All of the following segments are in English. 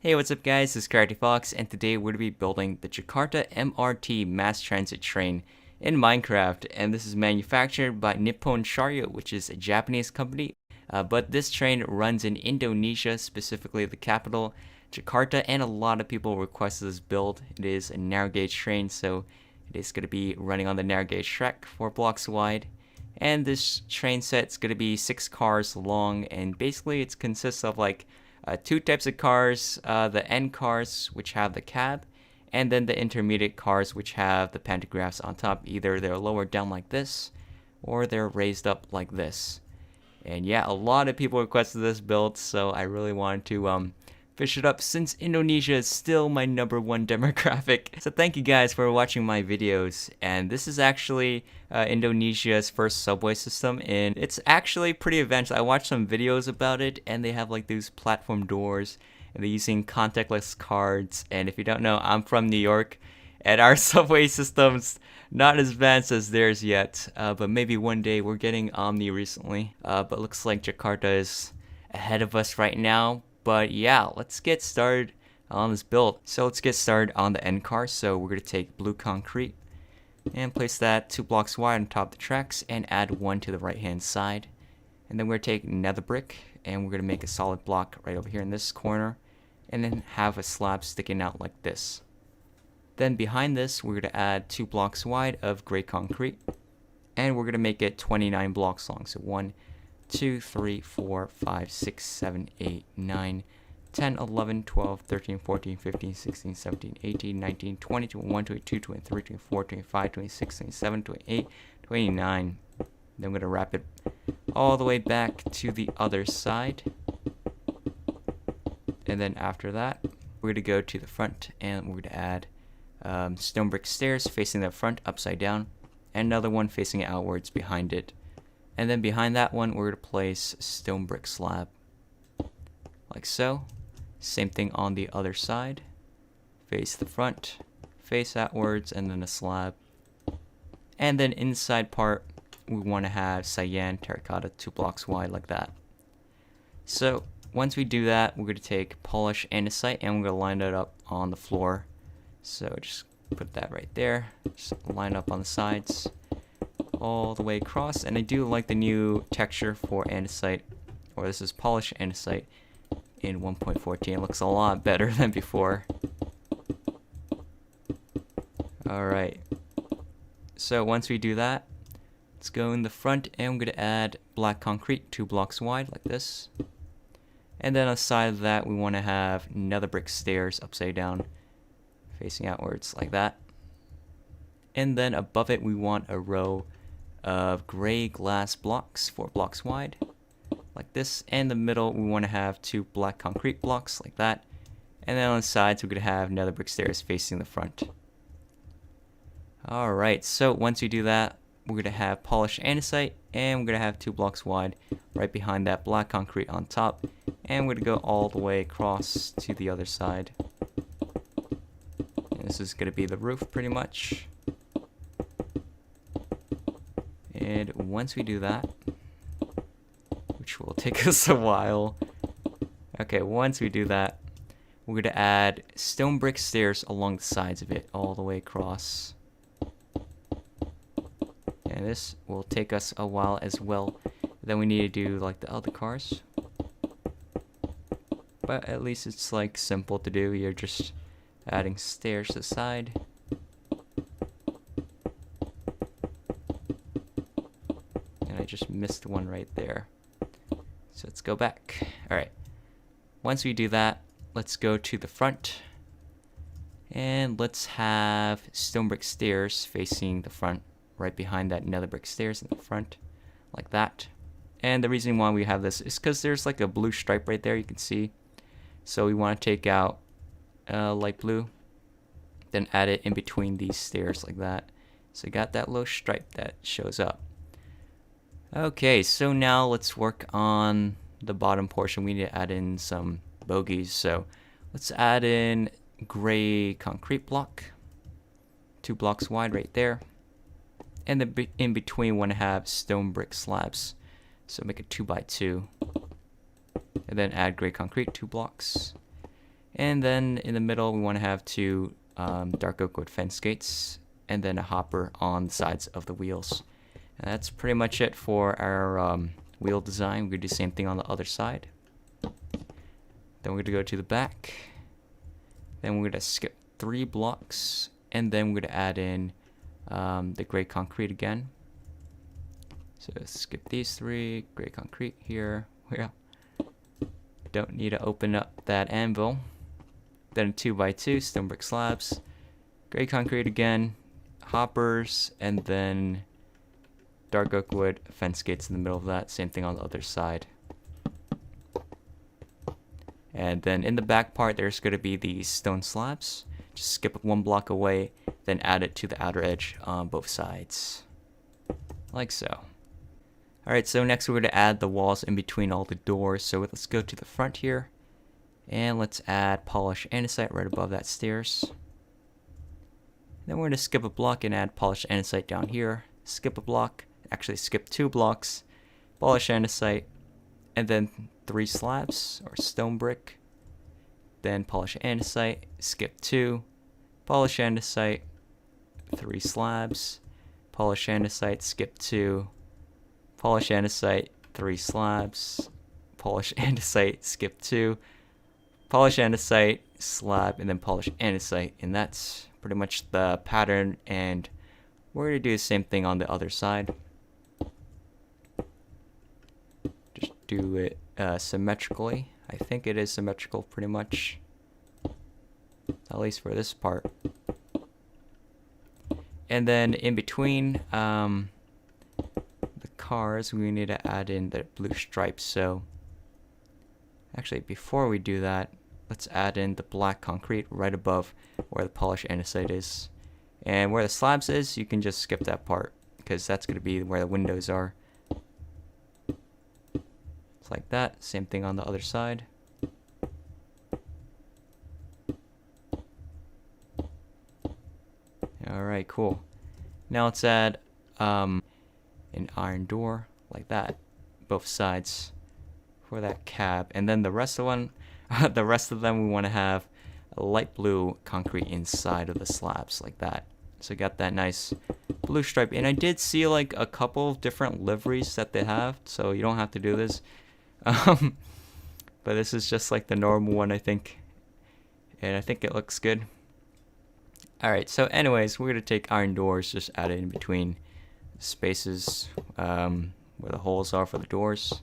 Hey, what's up guys, this is Karate Fox, and today we're going to be building the Jakarta MRT mass transit train in Minecraft, and this is manufactured by Nippon Sharyo, which is a Japanese company, but this train runs in Indonesia, specifically the capital, Jakarta, and a lot of people requested this build. It is a narrow gauge train, so it is going to be running on the narrow gauge track, 4 blocks wide, and this train set is going to be 6 cars long, and basically it consists of like two types of cars, the end cars, which have the cab, and then the intermediate cars, which have the pantographs on top. Either they're lowered down like this, or they're raised up like this. And yeah, a lot of people requested this build, so I really wanted to fish it up since Indonesia is still my #1 demographic. So thank you guys for watching my videos. And this is actually Indonesia's first subway system, and it's actually pretty advanced. I watched some videos about it, and they have like these platform doors, and they're using contactless cards. And if you don't know, I'm from New York, and our subway system's not as advanced as theirs yet, but maybe one day. We're getting Omni recently, but looks like Jakarta is ahead of us right now. But yeah, let's get started on this build. So let's get started on the end car. So we're going to take blue concrete and place that 2 blocks wide on top of the tracks and add 1 to the right hand side. And then we're going to take nether brick and we're going to make a solid block right over here in this corner, and then have a slab sticking out like this. Then behind this, we're going to add 2 blocks wide of gray concrete, and we're going to make it 29 blocks long. So 1, 2, 3, 4, 5, 6, 7, 8, 9, 10, 11, 12, 13, 14, 15, 16, 17, 18, 19, 20, 21, 22, 23, 24, 25, 26, 27, 28, 29. Then I'm going to wrap it all the way back to the other side. And then after that, we're going to go to the front and we're going to add stone brick stairs facing the front upside down, and another one facing outwards behind it. And then behind that one, we're going to place a stone brick slab, like so. Same thing on the other side. Face the front, face outwards, and then a slab. And then inside part, we want to have cyan terracotta 2 blocks wide like that. So once we do that, we're going to take polished andesite and we're going to line it up on the floor. So just put that right there. Just line up on the sides all the way across. And I do like the new texture for andesite, or this is polished andesite in 1.14. It looks a lot better than before. Alright, so once we do that, let's go in the front and I'm going to add black concrete 2 blocks wide like this. And then on the side of that, we want to have nether brick stairs upside down facing outwards like that. And then above it, we want a row of gray glass blocks 4 blocks wide like this. And in the middle, we want to have 2 black concrete blocks like that. And then on the sides, we're going to have nether brick stairs facing the front. Alright, so once we do that, we're going to have polished andesite and we're going to have 2 blocks wide right behind that black concrete on top. And we're going to go all the way across to the other side. And this is going to be the roof pretty much. And once we do that, which will take us a while. Okay, once we do that, we're going to add stone brick stairs along the sides of it all the way across. And this will take us a while as well. Then we need to do like the other cars. But at least it's like simple to do. You're just adding stairs to the side. I just missed one right there. So let's go back. Alright. Once we do that, let's go to the front. And let's have stone brick stairs facing the front, right behind that nether brick stairs in the front, like that. And the reason why we have this is because there's like a blue stripe right there, you can see. So we want to take out light blue, then add it in between these stairs like that. So you got that little stripe that shows up. Okay, so now let's work on the bottom portion. We need to add in some bogies. So let's add in gray concrete block, 2 blocks wide right there. And then in between, we want to have stone brick slabs. So make it 2 by 2. And then add gray concrete 2 blocks. And then in the middle, we want to have two dark oak wood fence gates, and then a hopper on the sides of the wheels. And that's pretty much it for our wheel design. We're going to do the same thing on the other side. Then we're going to go to the back. Then we're going to skip 3 blocks, and then we're going to add in the gray concrete again. So skip these 3, gray concrete here. Yeah. Don't need to open up that anvil. Then 2x2 stone brick slabs, gray concrete again, hoppers, and then dark oak wood fence gates in the middle of that. Same thing on the other side. And then in the back part, there's going to be these stone slabs. Just skip it 1 block away, then add it to the outer edge on both sides, like so. Alright, so next we're going to add the walls in between all the doors. So let's go to the front here. And let's add polished andesite right above that stairs. Then we're going to skip a block and add polished andesite down here. Skip a block, actually skip 2 blocks, polished andesite, and then 3 slabs or stone brick. Then polished andesite, skip 2, polished andesite, 3 slabs, polished andesite, skip 2, polished andesite, 3 slabs, polished andesite, skip 2, polish andesite, slab, and then polish andesite, and that's pretty much the pattern, and we're going to do the same thing on the other side. Just do it symmetrically. I think it is symmetrical pretty much, at least for this part. And then in between the cars, we need to add in the blue stripes. So actually, before we do that, let's add in the black concrete right above where the polished andesite is. And where the slabs is, you can just skip that part, because that's going to be where the windows are. It's like that. Same thing on the other side. Alright, cool. Now let's add an iron door, like that, both sides, for that cab. And then the rest of them we want to have a light blue concrete inside of the slabs, like that. So got that nice blue stripe. And I did see like a couple of different liveries that they have, so you don't have to do this. But this is just like the normal one, I think. And I think it looks good. Alright, so anyways, we're going to take iron doors, just add it in between spaces where the holes are for the doors.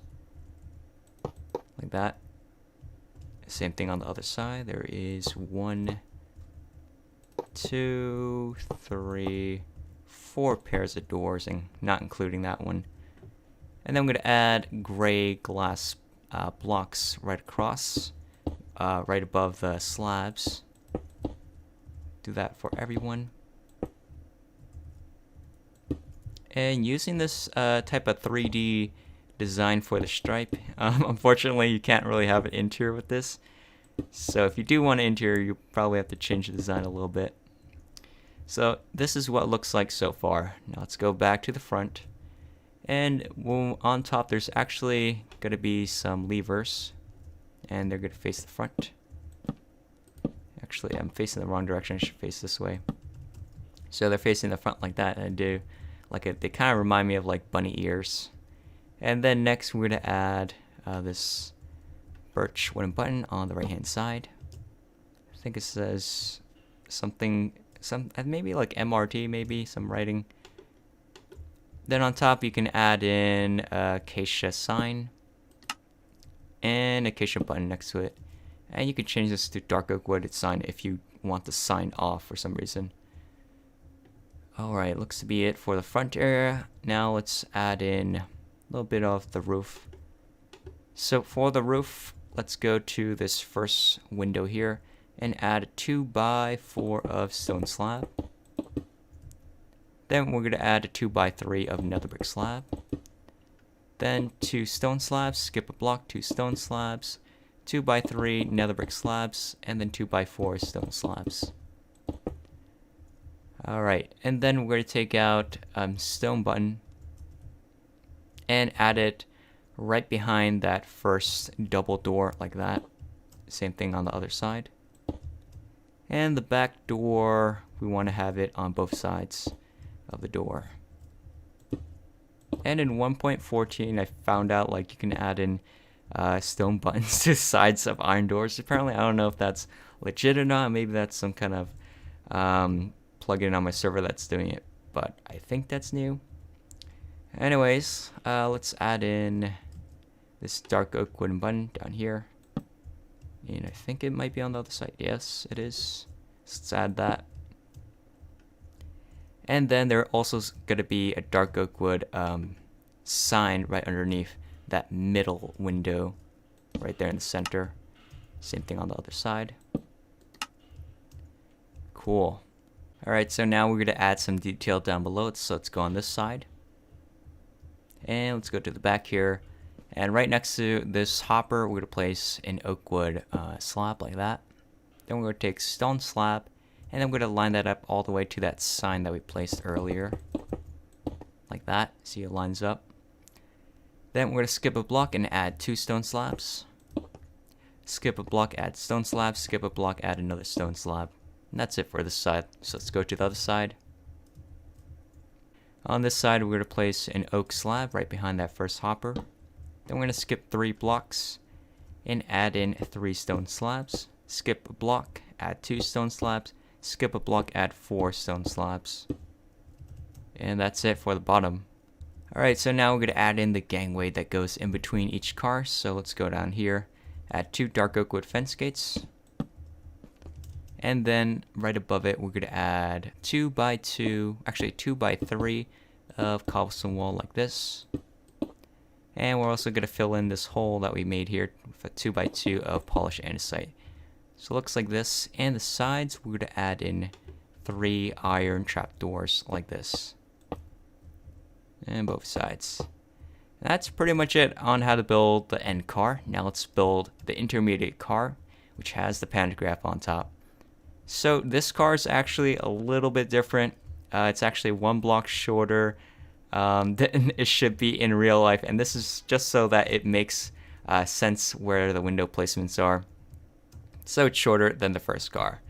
Like that. Same thing on the other side. There is 1, 2, 3, 4 pairs of doors, and not including that one. And then I'm going to add gray glass blocks right across, right above the slabs. Do that for everyone. And using this type of 3D design for the stripe, unfortunately you can't really have an interior with this. So if you do want an interior, you probably have to change the design a little bit. So this is what it looks like so far. Now let's go back to the front. And on top there's actually going to be some levers, and they're going to face the front. Actually, I'm facing the wrong direction. I should face this way. So they're facing the front like that, and I do they kind of remind me of like bunny ears. And then next we're going to add this birch wooden button on the right hand side. I think it says something, maybe like MRT, maybe some writing. Then on top you can add in a acacia sign and acacia button next to it. And you can change this to dark oak wood sign if you want the sign off for some reason. Alright, looks to be it for the front area. Now let's add in a little bit of the roof. So for the roof, let's go to this first window here and add a 2x4 of stone slab. Then we're going to add a 2x3 of nether brick slab. Then 2 stone slabs, skip a block, 2 stone slabs, 2x3 nether brick slabs, and then 2x4 stone slabs. Alright, and then we're going to take out stone button and add it right behind that first double door, like that. Same thing on the other side. And the back door, we want to have it on both sides of the door. And in 1.14, I found out like you can add in stone buttons to the sides of iron doors. Apparently, I don't know if that's legit or not. Maybe that's some kind of plugin on my server that's doing it. But I think that's new. Anyways, let's add in this dark oak wooden button down here. And I think it might be on the other side. Yes, it is. So let's add that. And then there also going to be a dark oak wood sign right underneath that middle window right there in the center. Same thing on the other side. Cool. Alright, so now we're going to add some detail down below it. So let's go on this side. And let's go to the back here. And right next to this hopper, we're going to place an oak wood slab like that. Then we're going to take stone slab, and then we're going to line that up all the way to that sign that we placed earlier. Like that. See, it lines up. Then we're going to skip a block and add 2 stone slabs. Skip a block, add stone slab. Skip a block, add another stone slab. And that's it for this side. So let's go to the other side. On this side, we're going to place an oak slab right behind that first hopper. Then we're going to skip 3 blocks and add in 3 stone slabs. Skip a block, add 2 stone slabs. Skip a block, add 4 stone slabs. And that's it for the bottom. Alright, so now we're going to add in the gangway that goes in between each car. So let's go down here, add 2 dark oak wood fence gates. And then right above it, we're going to add 2 by 2, actually 2 by 3 of cobblestone wall like this. And we're also going to fill in this hole that we made here with a 2 by 2 of polished andesite. So it looks like this. And the sides, we're going to add in 3 iron trapdoors like this. And both sides. That's pretty much it on how to build the end car. Now let's build the intermediate car, which has the pantograph on top. So this car is actually a little bit different. It's actually 1 block shorter than it should be in real life, and this is just so that it makes sense where the window placements are. So it's shorter than the first car.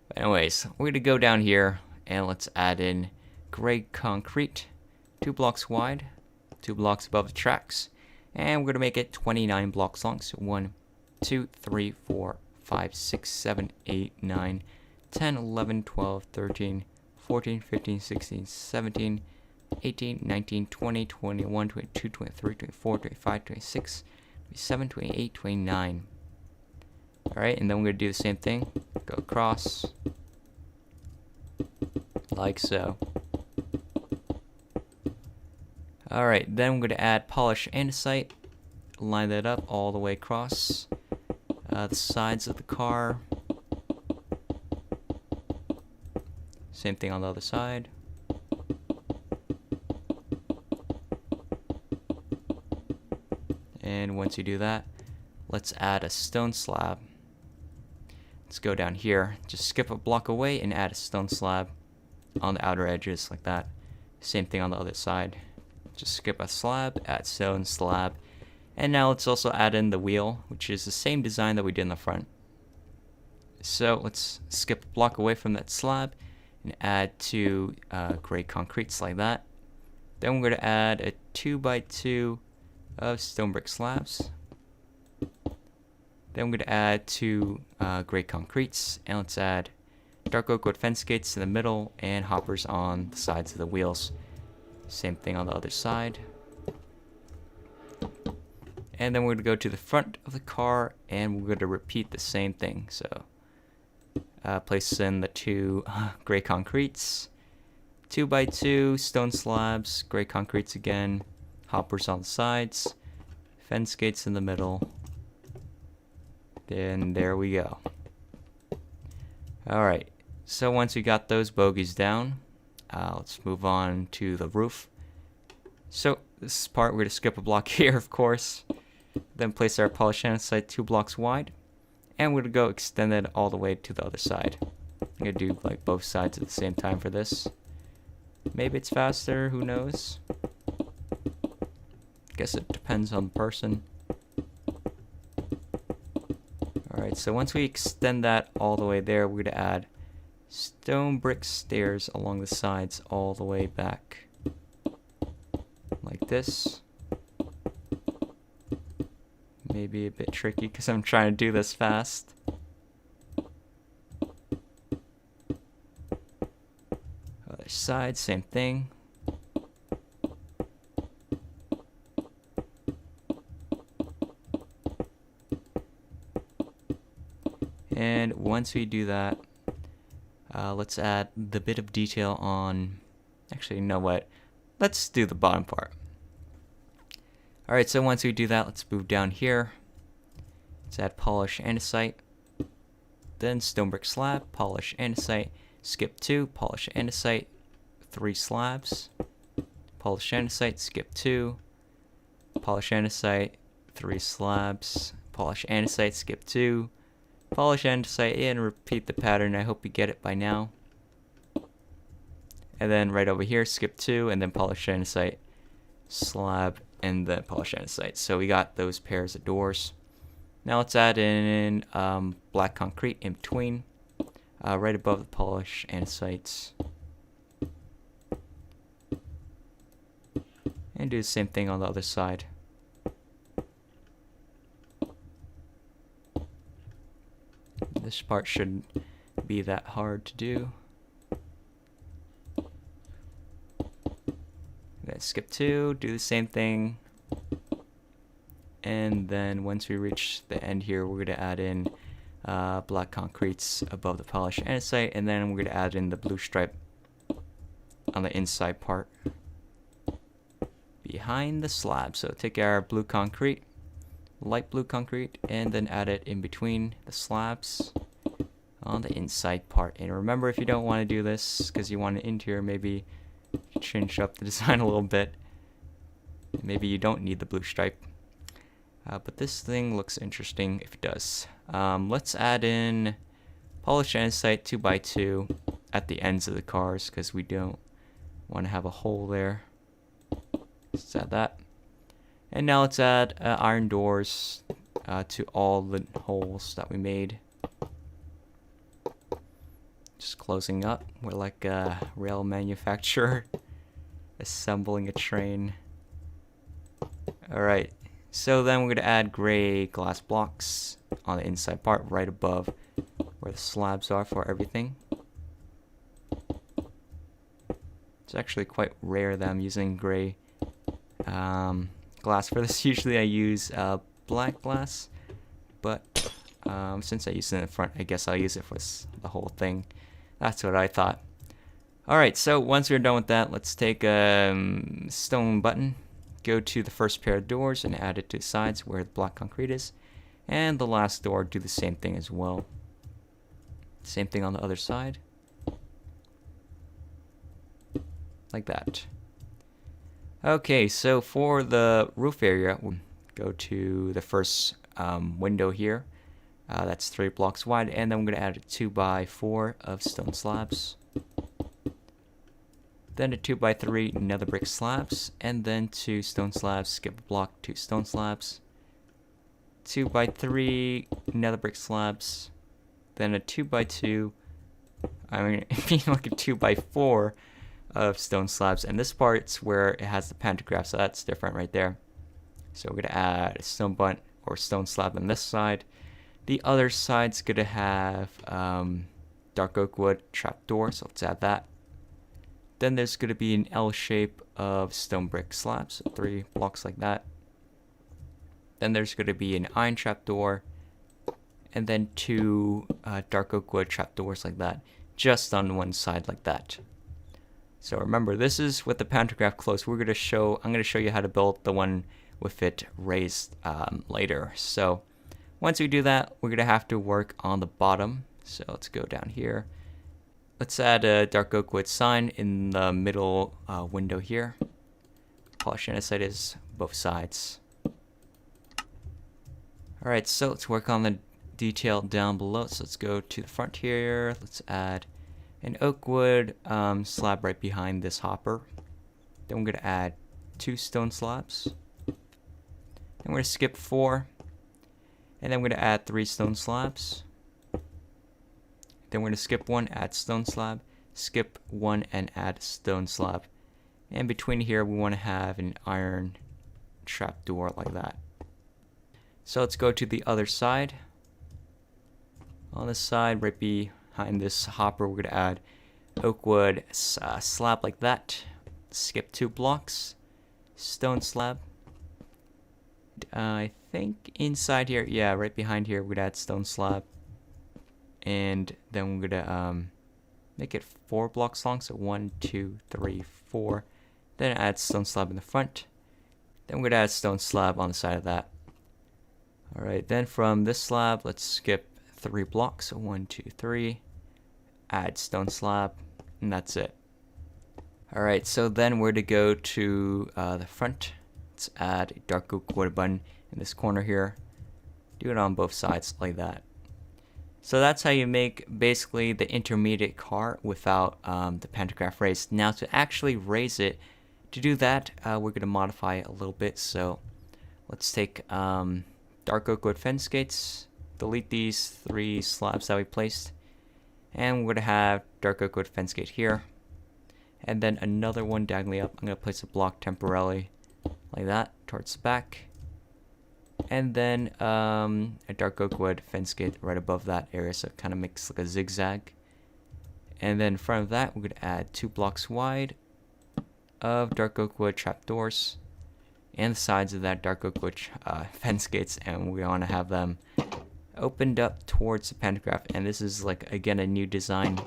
But anyways, we're going to go down here and let's add in gray concrete, 2 blocks wide, 2 blocks above the tracks, and we're going to make it 29 blocks long. So 1, 2, 3, 4, 5, 6, 7, 8, 9, 10, 11, 12, 13, 14, 15, 16, 17, 18, 19, 20, 21, 22, 23, 24, 25, 26, 27, 28, 29. Alright, and then we're going to do the same thing. Go across. Like so. Alright, then we're going to add polished andesite. Line that up all the way across the sides of the car. Same thing on the other side. And once you do that, let's add a stone slab. Let's go down here, just skip a block away and add a stone slab on the outer edges like that. Same thing on the other side. Just skip a slab, add stone slab. And now let's also add in the wheel, which is the same design that we did in the front. So let's skip a block away from that slab and add 2 gray concretes like that. Then we're going to add a 2 by 2 of stone brick slabs. Then we're going to add 2 gray concretes, and let's add dark oak wood fence gates in the middle and hoppers on the sides of the wheels. Same thing on the other side. And then we're going to go to the front of the car and we're going to repeat the same thing. So place in the 2 gray concretes, 2 by 2 stone slabs, gray concretes again, hoppers on the sides, fence gates in the middle. Then there we go. Alright, so once we got those bogies down, let's move on to the roof. So this part we're going to skip a block here, of course. Then place our polished andesite 2 blocks wide. And we're going to go extend it all the way to the other side. I'm going to do like both sides at the same time for this. Maybe it's faster, who knows? Guess it depends on the person. Alright, so once we extend that all the way there, we're going to add stone brick stairs along the sides all the way back. Like this. Maybe a bit tricky because I'm trying to do this fast. Other side, same thing. And once we do that, let's add the bit of detail on, actually, you know what? Let's do the bottom part. Alright, so once we do that, let's move down here. Let's add polish andesite. Then stone brick slab, polish andesite. Skip 2, polish andesite. 3 slabs. Polish andesite, skip 2. Polish andesite, 3 slabs. Polish andesite, skip 2. Polish andesite, and repeat the pattern. I hope you get it by now. And then right over here, skip 2, and then polish andesite, slab, and then polish andesite. So we got those pairs of doors. Now let's add in black concrete in between, right above the polish andesites. And do the same thing on the other side. This part shouldn't be that hard to do. Then skip 2, do the same thing. And then once we reach the end here, we're going to add in black concretes above the polished andesite, and then we're going to add in the blue stripe on the inside part behind the slab. So take our blue concrete, light blue concrete, and then add it in between the slabs on the inside part. And remember, if you don't want to do this because you want an interior, maybe change up the design a little bit. Maybe you don't need the blue stripe. But this thing looks interesting if it does. Let's add in polished andesite 2x2 at the ends of the cars because we don't want to have a hole there. Let's add that. And now let's add iron doors to all the holes that we made. Just closing up. We're like a rail manufacturer assembling a train. Alright, so then we're going to add gray glass blocks on the inside part right above where the slabs are for everything. It's actually quite rare that I'm using gray glass for this. Usually I use black glass, but since I use it in the front, I guess I'll use it for the whole thing. That's what I thought. Alright, so once we're done with that, let's take a stone button, go to the first pair of doors and add it to the sides where the black concrete is, and the last door, do the same thing as well. Same thing on the other side. Like that. Okay, so for the roof area, we'll go to the first window here. That's 3 blocks wide, and then we're going to add a 2x4 of stone slabs. Then a 2x3 nether brick slabs, and then 2 stone slabs, skip a block, 2 stone slabs. 2x3 nether brick slabs, then a 2x2, I mean like a 2x4 of stone slabs, and this part's where it has the pantograph, so that's different right there. So we're going to add a stone bunt or stone slab on this side. The other side's going to have dark oak wood trapdoor, so let's add that. Then there's going to be an L shape of stone brick slabs, so 3 blocks like that. Then there's going to be an iron trapdoor, and then 2 dark oak wood trapdoors like that, just on one side like that. So remember, this is with the pantograph closed. I'm going to show you how to build the one with it raised later. So once we do that, we're going to have to work on the bottom. So let's go down here. Let's add a dark oak wood sign in the middle window here. Polish andesite is both sides. Alright, so let's work on the detail down below. So let's go to the front here. Let's add an oak wood slab right behind this hopper. Then we're going to add 2 stone slabs. Then we're going to skip 4. And then we're going to add 3 stone slabs. Then we're going to skip 1, add stone slab, skip 1, and add stone slab. And between here, we want to have an iron trapdoor like that. So let's go to the other side. On the side, right behind this hopper, we're going to add oak wood slab like that. Skip 2 blocks, stone slab. I think inside here, yeah, right behind here, we're going to add stone slab. And then we're going to make it 4 blocks long, so 1, 2, 3, 4. Then add stone slab in the front. Then we're going to add stone slab on the side of that. Alright, then from this slab, let's skip 3 blocks, so 1, 2, 3. Add stone slab, and that's it. Alright, so then we're to go to the front. Let's add a dark oak wood button in this corner here. Do it on both sides like that. So that's how you make basically the intermediate car without the pantograph raised. Now to actually raise it, to do that, we're going to modify it a little bit. So let's take dark oak wood fence gates, delete these 3 slabs that we placed, and we're going to have dark oak wood fence gate here. And then another one diagonally up. I'm going to place a block temporarily like that towards the back. And then a dark oak wood fence gate right above that area, so it kind of makes like a zigzag. And then in front of that, we're going to add 2 blocks wide of dark oak wood trapdoors, and the sides of that dark oak wood fence gates, and we want to have them opened up towards the pantograph. And this is like, again, a new design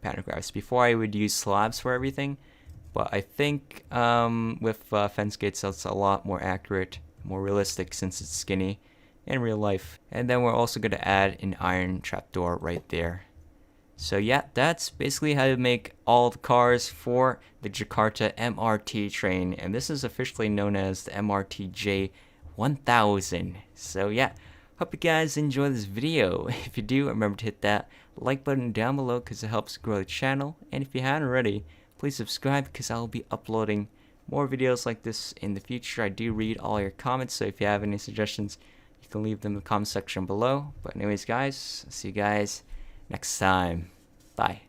pantographs. Before I would use slabs for everything, but I think with fence gates that's a lot more accurate, more realistic since it's skinny in real life. And then we're also going to add an iron trapdoor right there. So yeah, that's basically how to make all the cars for the Jakarta MRT train, and this is officially known as the MRTJ 1000. So yeah, hope you guys enjoy this video. If you do, remember to hit that like button down below because it helps grow the channel, and if you haven't already, please subscribe because I'll be uploading more videos like this in the future. I do read all your comments, so if you have any suggestions, you can leave them in the comment section below. But anyways guys, I'll see you guys next time. Bye.